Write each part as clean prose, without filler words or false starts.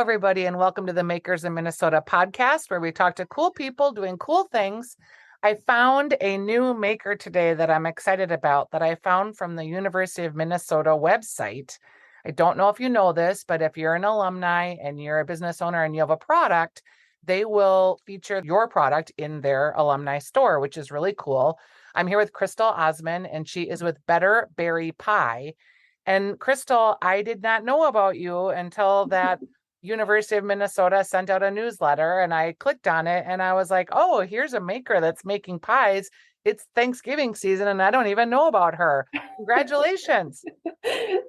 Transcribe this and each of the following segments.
everybody, and welcome to the Makers in Minnesota podcast, where we talk to cool people doing cool things. I found a new maker today that I'm excited about that I found from the University of Minnesota website. I don't know if you know this, but if you're an alumni and you're a business owner and you have a product, they will feature your product in their alumni store, which is really cool. I'm here with Crystal Osman, and she is with Better Berry Pie. And Crystal, I did not know about you until that University of Minnesota sent out a newsletter, and I clicked on it and I was like, oh, here's a maker that's making pies. It's Thanksgiving season and I don't even know about her. Congratulations.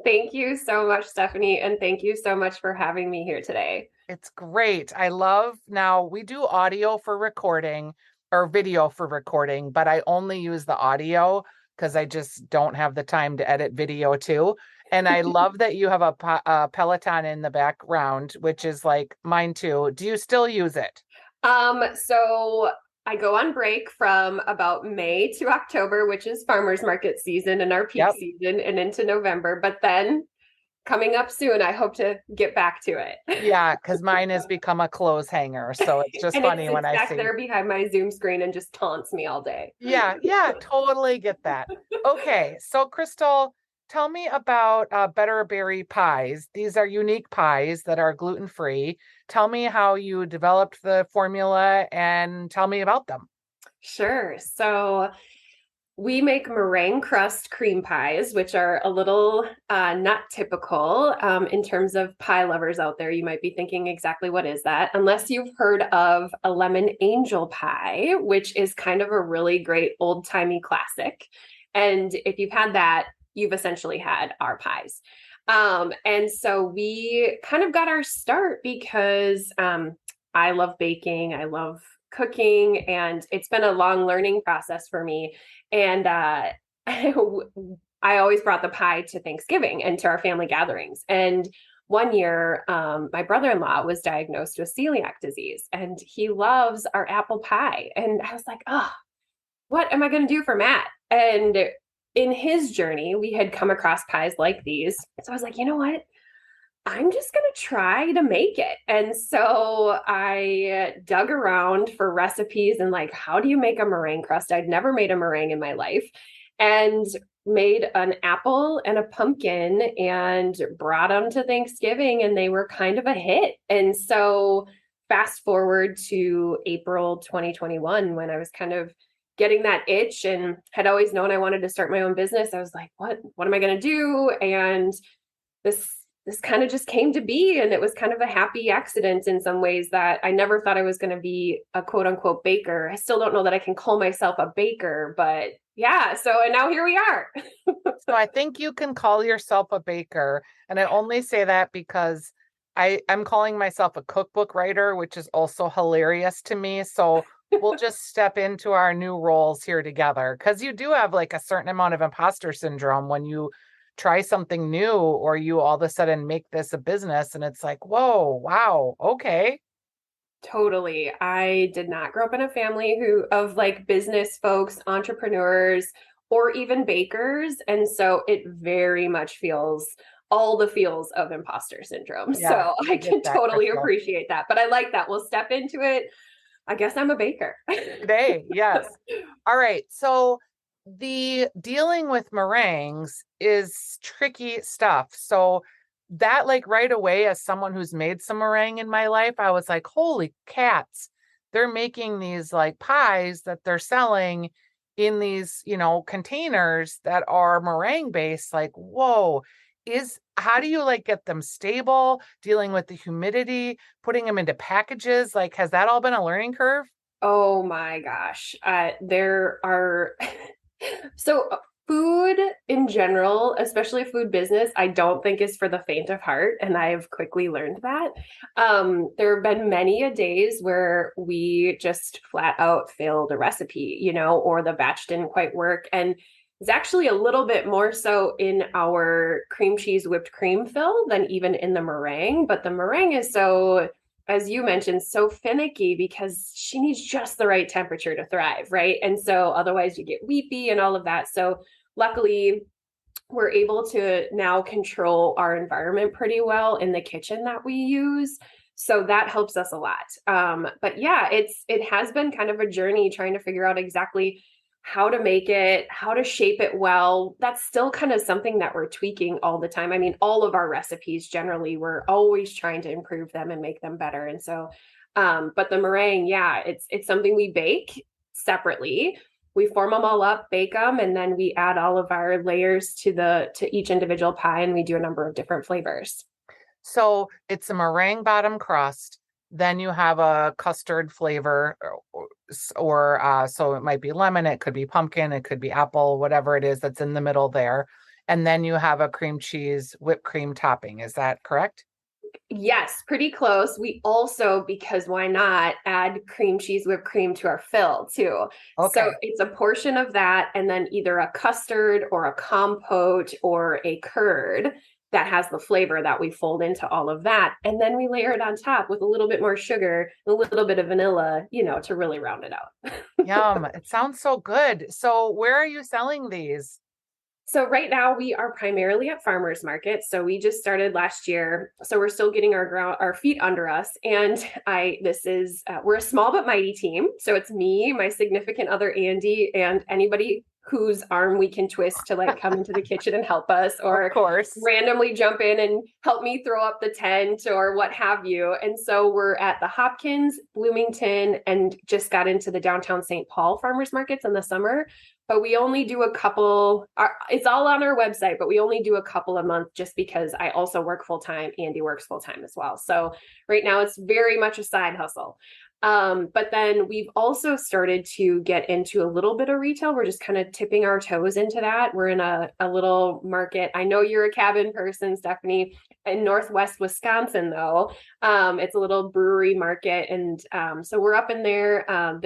Thank you so much, Stephanie. And thank you so much for having me here today. It's great. I love, now we do audio for recording or video for recording, but I only use the audio because I just don't have the time to edit video too. And I love that you have a Peloton in the background, which is like mine too. Do you still use it? So I go on break from about May to October, which is farmers market season and our peak Yep. season, and into November. But then coming up soon, I hope to get back to it. Yeah, because mine has become a clothes hanger. So it's just And it funny when sits I back see. there behind my Zoom screen and just taunts me all day. Yeah, totally get that. Okay, so Crystal, tell me about Better Berry pies. These are unique pies that are gluten-free. Tell me how you developed the formula and tell me about them. Sure. So we make meringue crust cream pies, which are a little not typical in terms of pie lovers out there. You might be thinking exactly what is that, unless you've heard of a lemon angel pie, which is kind of a really great old timey classic. And if you've had that, you've essentially had our pies. And so we kind of got our start because I love baking, I love cooking, and it's been a long learning process for me. And I always brought the pie to Thanksgiving and to our family gatherings. And one year, my brother-in-law was diagnosed with celiac disease, and he loves our apple pie. And I was like, oh, what am I going to do for Matt? And in his journey, we had come across pies like these. So I was like, you know what? I'm just going to try to make it. And so I dug around for recipes and like, how do you make a meringue crust? I'd never made a meringue in my life, and made an apple and a pumpkin and brought them to Thanksgiving, and they were kind of a hit. And so fast forward to April 2021, when I was kind of getting that itch and had always known I wanted to start my own business. I was like, what am I going to do? And this kind of just came to be, and it was kind of a happy accident in some ways, that I never thought I was going to be a quote unquote baker. I still don't know that I can call myself a baker, but yeah. So, and now here we are. So I think you can call yourself a baker. And I only say that because I'm calling myself a cookbook writer, which is also hilarious to me. So we'll just step into our new roles here together, because you do have like a certain amount of imposter syndrome when you try something new or you all of a sudden make this a business and it's like, whoa, wow, okay. Totally. I did not grow up in a family of like business folks, entrepreneurs, or even bakers. And so it very much feels all the feels of imposter syndrome. Yeah, So I I get can that, totally Crystal. appreciate that. But I like that. We'll step into it. I guess I'm a baker. Today, yes. All right. So the dealing with meringues is tricky stuff. So that like right away, as someone who's made some meringue in my life, I was like, holy cats, they're making these like pies that they're selling in these, containers that are meringue based. Like, whoa, how do you like get them stable, dealing with the humidity, putting them into packages? Like, has that all been a learning curve? Oh my gosh. There are so food in general, especially food business, I don't think is for the faint of heart. And I've quickly learned that. There have been many a days where we just flat out failed a recipe, or the batch didn't quite work. And it's actually a little bit more so in our cream cheese whipped cream fill than even in the meringue. But the meringue is so, as you mentioned, so finicky because she needs just the right temperature to thrive, right? And so otherwise you get weepy and all of that. So luckily, we're able to now control our environment pretty well in the kitchen that we use. So that helps us a lot. But yeah, it has been kind of a journey trying to figure out exactly how to make it, how to shape it well. That's still kind of something that we're tweaking all the time. I mean, all of our recipes generally, we're always trying to improve them and make them better. And so, but the meringue, yeah, it's something we bake separately. We form them all up, bake them, and then we add all of our layers to each individual pie, and we do a number of different flavors. So it's a meringue bottom crust. Then you have a custard flavor, so it might be lemon, it could be pumpkin, it could be apple, whatever it is that's in the middle there. And then you have a cream cheese whipped cream topping. Is that correct? Yes, pretty close. We also, because why not, add cream cheese whipped cream to our fill too. So Okay. it's a portion of that, and then either a custard or a compote or a curd that has the flavor that we fold into all of that. And then we layer it on top with a little bit more sugar, a little bit of vanilla, to really round it out. Yum. It sounds so good. So where are you selling these? So right now we are primarily at farmers markets. So we just started last year. So we're still getting our feet under us. And we're a small but mighty team. So it's me, my significant other, Andy, and anybody whose arm we can twist to like come into the kitchen and help us, or Of course. randomly jump in and help me throw up the tent or what have you. And so we're at the Hopkins, Bloomington, and just got into the downtown St. Paul farmers markets in the summer. But we only do a couple. It's all on our website, but we only do a couple a month just because I also work full time. Andy works full time as well. So right now it's very much a side hustle. But then we've also started to get into a little bit of retail. We're just kind of tipping our toes into that. We're in a little market. I know you're a cabin person, Stephanie, in Northwest Wisconsin, though. It's a little brewery market. And so we're up in their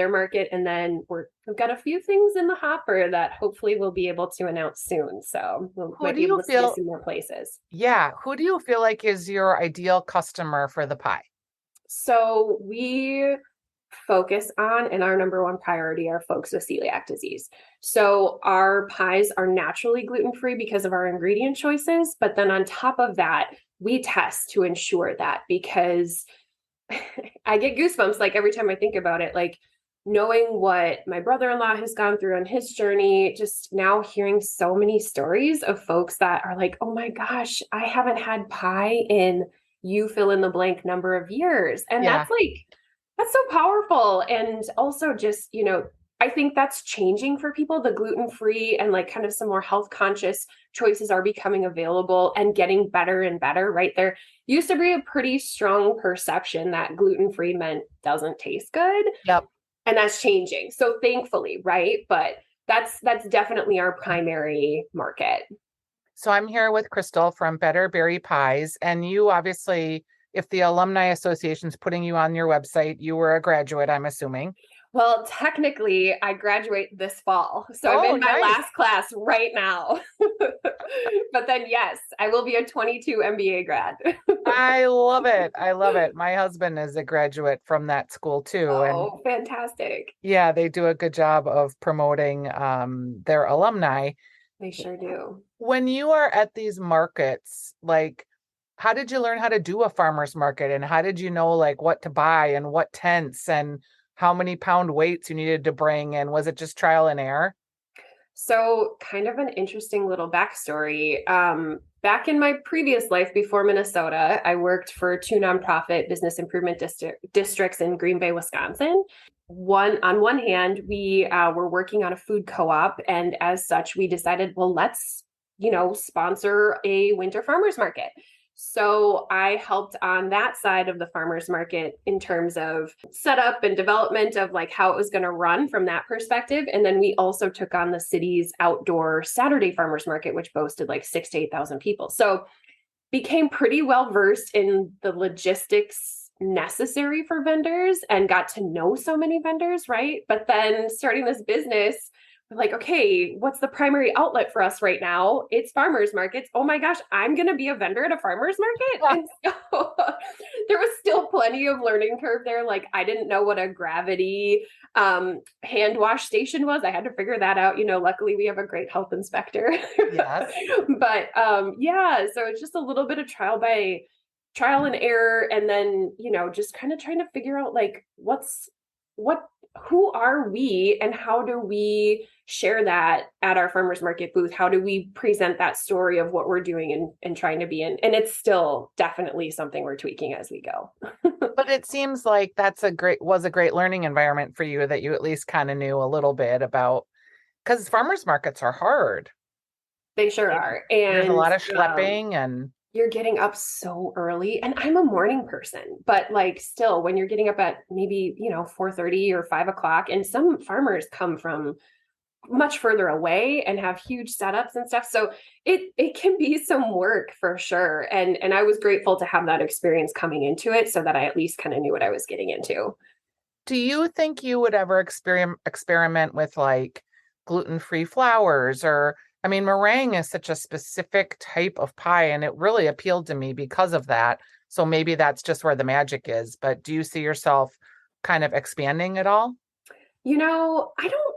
market. And then we've got a few things in the hopper that hopefully we'll be able to announce soon. So we Who might do be able you to see us feel, in more places. yeah, who do you feel like is your ideal customer for the pie? So we focus on, and our number one priority are folks with celiac disease. So our pies are naturally gluten-free because of our ingredient choices. But then on top of that, we test to ensure that, because I get goosebumps like every time I think about it, like knowing what my brother-in-law has gone through on his journey, just now hearing so many stories of folks that are like, oh my gosh, I haven't had pie in you fill in the blank number of years. And Yeah. that's so powerful. And also just, I think that's changing for people. The gluten-free and like kind of some more health conscious choices are becoming available and getting better and better, right? There used to be a pretty strong perception that gluten-free meant doesn't taste good. Yep. And that's changing. So thankfully, right? But that's definitely our primary market. So I'm here with Crystal from Better Berry Pies, and you obviously, if the Alumni Association's putting you on your website, you were a graduate, I'm assuming. Well, technically, I graduate this fall. So I'm Oh, in my nice. last class right now. But then, yes, I will be a 22 MBA grad. I love it. I love it. My husband is a graduate from that school too. And Oh, fantastic. yeah, they do a good job of promoting their alumni. They sure do. When you are at these markets, like, how did you learn how to do a farmer's market, and how did you know like what to buy and what tents and how many pound weights you needed to bring? And was it just trial and error? So, kind of an interesting little backstory. Back in my previous life before Minnesota, I worked for two nonprofit business improvement districts in Green Bay, Wisconsin. On one hand, we were working on a food co-op, and as such, we decided, well, let's sponsor a winter farmers market. So I helped on that side of the farmers market in terms of setup and development of like how it was going to run from that perspective. And then we also took on the city's outdoor Saturday farmers market, which boasted like 6,000 to 8,000 people. So became pretty well versed in the logistics necessary for vendors and got to know so many vendors, right? But then starting this business, we're like, okay, what's the primary outlet for us right now? It's farmers markets. Oh my gosh, I'm going to be a vendor at a farmers market. And so there was still plenty of learning curve there. Like I didn't know what a gravity hand wash station was. I had to figure that out. Luckily we have a great health inspector. Yes. But yeah, so it's just a little bit of trial by trial and error, and then, just kind of trying to figure out like who are we and how do we share that at our farmers market booth? How do we present that story of what we're doing and trying to be in? And it's still definitely something we're tweaking as we go. But it seems like was a great learning environment for you, that you at least kind of knew a little bit about, because farmers markets are hard. They sure are. There's a lot of And schlepping and you're getting up so early, and I'm a morning person, but like still when you're getting up at maybe 4:30 or 5 o'clock, and some farmers come from much further away and have huge setups and stuff, so it can be some work for sure. And I was grateful to have that experience coming into it, so that I at least kind of knew what I was getting into. do you think you would ever experiment with like gluten-free flours? Or I mean, meringue is such a specific type of pie, and it really appealed to me because of that. So maybe that's just where the magic is. But do you see yourself kind of expanding at all? I don't,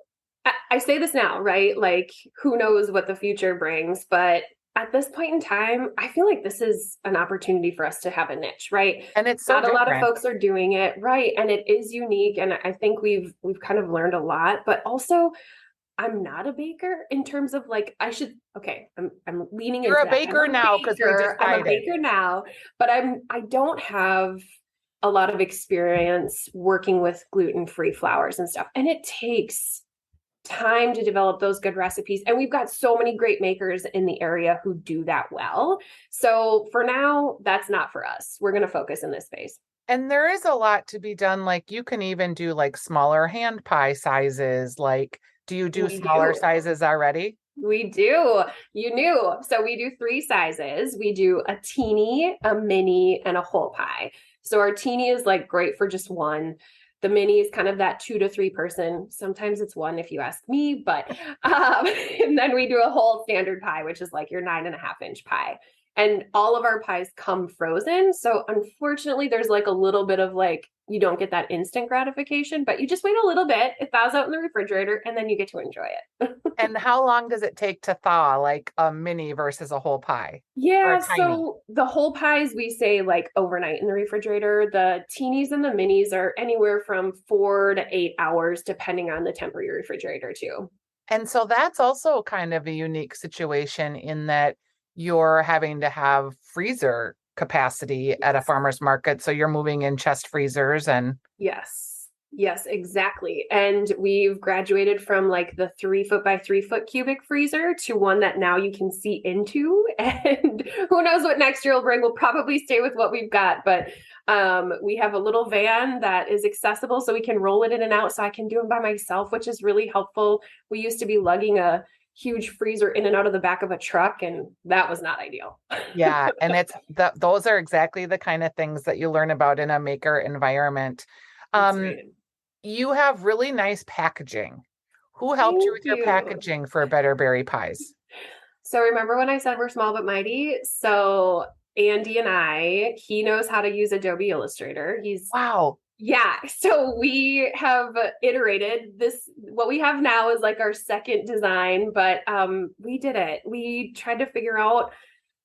I say this now, right? Like, who knows what the future brings, but at this point in time, I feel like this is an opportunity for us to have a niche, right? And it's so Not a lot of different. folks are doing it, right? And it is unique. And I think we've kind of learned a lot, but also I'm not a baker in terms of like, okay, I'm leaning You're into a that. baker now because we I'm a decided. baker now, but I don't have a lot of experience working with gluten-free flours and stuff. And it takes time to develop those good recipes. And we've got so many great makers in the area who do that well. So for now, that's not for us. We're going to focus in this space. And there is a lot to be done. Like you can even do like smaller hand pie sizes. Like, do you do smaller sizes already? We do. You knew. So we do 3 sizes. We do a teeny, a mini, and a whole pie. So our teeny is like great for just one. The mini is kind of that 2 to 3 person. Sometimes it's one if you ask me, but and then we do a whole standard pie, which is like your 9.5-inch pie. And all of our pies come frozen. So unfortunately, there's like a little bit of like, you don't get that instant gratification, but you just wait a little bit. It thaws out in the refrigerator and then you get to enjoy it. And how long does it take to thaw, like a mini versus a whole pie? Or Yeah, a tiny? so the whole pies we say like overnight in the refrigerator. The teenies and the minis are anywhere from 4 to 8 hours, depending on the temp of your refrigerator, too. And so that's also kind of a unique situation in that you're having to have freezer capacity at a farmer's market. So you're moving in chest freezers and Yes, exactly. And we've graduated from like the 3 foot by 3 foot cubic freezer to one that now you can see into. And who knows what next year will bring. We'll probably stay with what we've got, but we have a little van that is accessible so we can roll it in and out, so I can do them by myself, which is really helpful. We used to be lugging a huge freezer in and out of the back of a truck, and that was not ideal. yeah, and those are exactly the kind of things that you learn about in a maker environment. Right. You have really nice packaging. Who helped you with your packaging for Better Berry Pies? So remember when I said we're small but mighty? So Andy, he knows how to use Adobe Illustrator. Wow. Yeah. So we have iterated this. What we have now is like our second design, but we did it. We tried to figure out,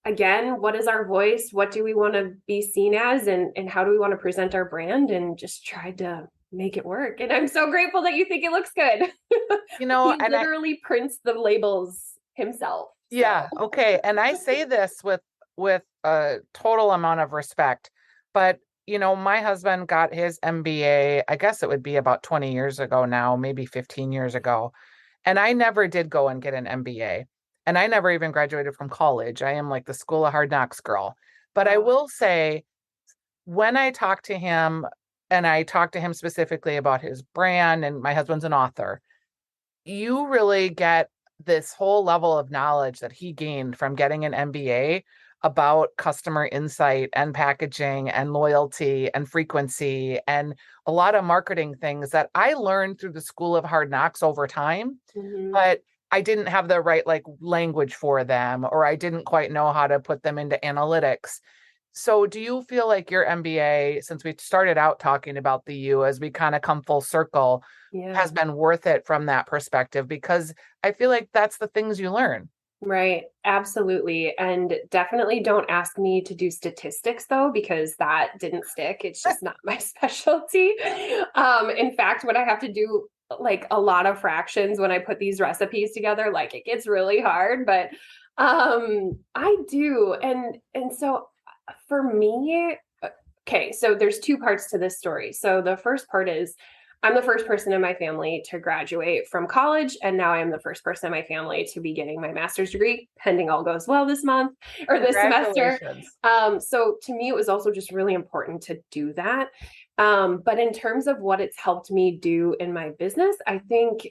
again, what is our voice? What do we want to be seen as? And how do we want to present our brand? And just tried to make it work. And I'm so grateful that you think it looks good. He literally prints the labels himself. Yeah. So. Okay. And I say this with a total amount of respect, but my husband got his MBA, I guess it would be about 20 years ago now, maybe 15 years ago. And I never did go and get an MBA. And I never even graduated from college. I am like the School of Hard Knocks girl. But I will say, when I talked to him, and I talked to him specifically about his brand, and my husband's an author, you really get this whole level of knowledge that he gained from getting an MBA about customer insight and packaging and loyalty and frequency and a lot of marketing things that I learned through the School of Hard Knocks over time. Mm-hmm. But I didn't have the right language for them, or I didn't quite know how to put them into analytics. So do you feel like your MBA, since we started out talking about the U as we kind of come full circle, has been worth it from that perspective? Because I feel like that's the things you learn. Right. Absolutely. And definitely don't ask me to do statistics though, because that didn't stick. It's just not my specialty. In fact, when I have to do like a lot of fractions when I put these recipes together, like it gets really hard, but I do. And so for me, okay, so there's two parts to this story. So the first part is I'm the first person in my family to graduate from college, and now I am the first person in my family to be getting my master's degree, pending all goes well this month or this semester. Congratulations. So to me, it was also just really important to do that. But in terms of what it's helped me do in my business, I think,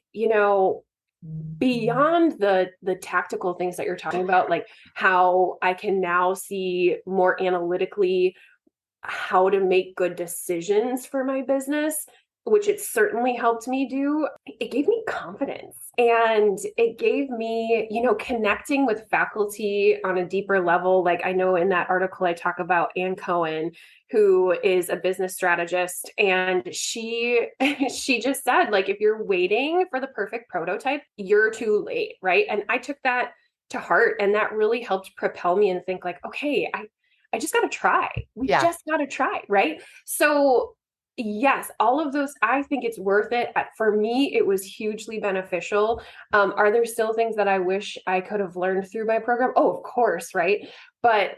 beyond the tactical things that you're talking about, like how I can now see more analytically how to make good decisions for my business, which it certainly helped me do, it gave me confidence. And it gave me, connecting with faculty on a deeper level. Like I know in that article, I talk about Ann Cohen, who is a business strategist. And she just said, like, if you're waiting for the perfect prototype, you're too late. Right. And I took that to heart. And that really helped propel me and think like, okay, I just got to try. We just got to try. Right. So yes, all of those, I think it's worth it. For me, it was hugely beneficial. Are there still things that I wish I could have learned through my program? Oh, of course, right? But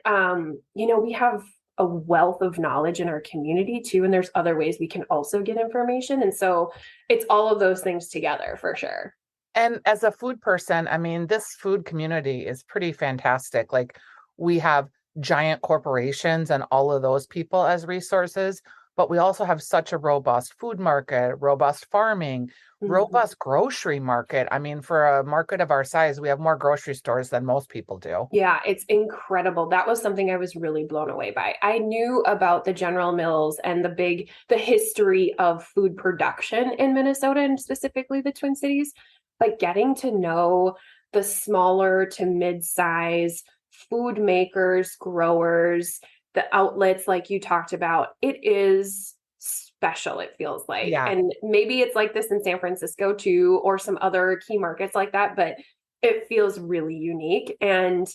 we have a wealth of knowledge in our community too, and there's other ways we can also get information. And so it's all of those things together for sure. And as a food person, I mean, this food community is pretty fantastic. Like we have giant corporations and all of those people as resources, but we also have such a robust food market, robust farming, robust grocery market. I mean, for a market of our size, we have more grocery stores than most people do. Yeah, it's incredible. That was something I was really blown away by. I knew about the General Mills and the history of food production in Minnesota and specifically the Twin Cities, but getting to know the smaller to mid-size food makers, growers, the outlets like you talked about, it is special, it feels like. Yeah. And maybe it's like this in San Francisco too, or some other key markets like that, but it feels really unique. And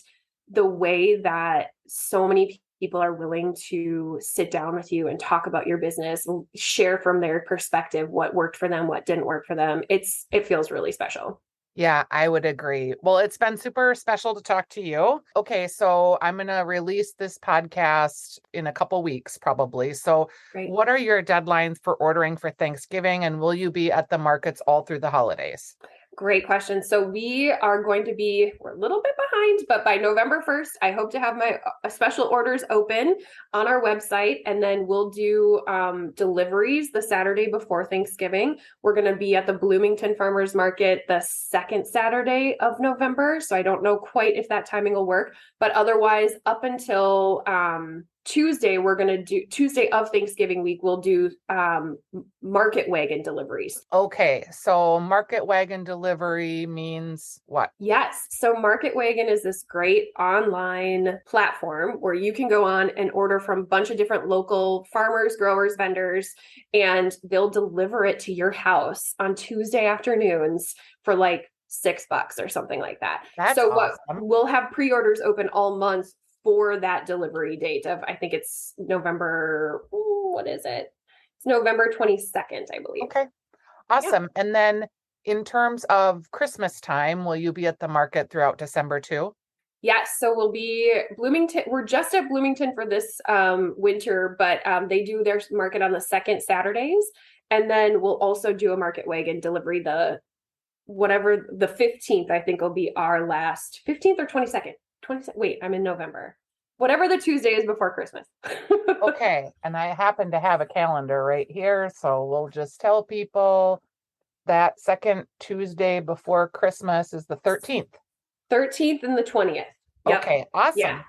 the way that so many people are willing to sit down with you and talk about your business, share from their perspective what worked for them, what didn't work for them, it feels really special. Yeah, I would agree. Well, it's been super special to talk to you. Okay, so I'm going to release this podcast in a couple weeks, probably. So, Great. what are your deadlines for ordering for Thanksgiving? And will you be at the markets all through the holidays? Great question. So we're a little bit behind, but by November 1st, I hope to have my special orders open on our website. And then we'll do deliveries the Saturday before Thanksgiving. We're going to be at the Bloomington Farmers Market the second Saturday of November. So I don't know quite if that timing will work, but otherwise up until Tuesday of Thanksgiving week, we'll do market wagon deliveries. Okay, so market wagon delivery means what? Yes. So Market Wagon is this great online platform where you can go on and order from a bunch of different local farmers, growers, vendors, and they'll deliver it to your house on Tuesday afternoons for like $6 or something like that. That's so awesome. We'll have pre-orders open all month for that delivery date of, I think it's November, what is it? It's November 22nd, I believe. Okay. Awesome. Yeah. And then in terms of Christmas time, will you be at the market throughout December too? Yes. So we'll be Bloomington. We're just at Bloomington for this winter, but they do their market on the second Saturdays. And then we'll also do a market wagon delivery the 15th, I think will be our last 15th or 22nd. Wait, I'm in November. Whatever the Tuesday is before Christmas. Okay. And I happen to have a calendar right here. So we'll just tell people that second Tuesday before Christmas is the 13th. 13th and the 20th. Yep. Okay. Awesome. Yeah.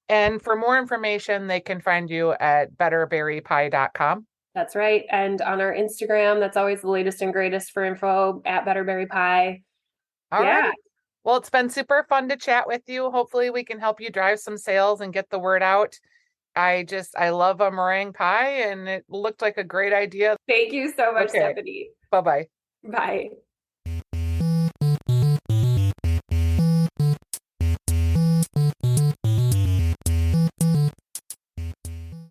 And for more information, they can find you at betterberrypie.com. That's right. And on our Instagram, that's always the latest and greatest for info at betterberrypie. All right. Well, it's been super fun to chat with you. Hopefully we can help you drive some sales and get the word out. I love a meringue pie and it looked like a great idea. Thank you so much, Stephanie. Bye-bye. Bye.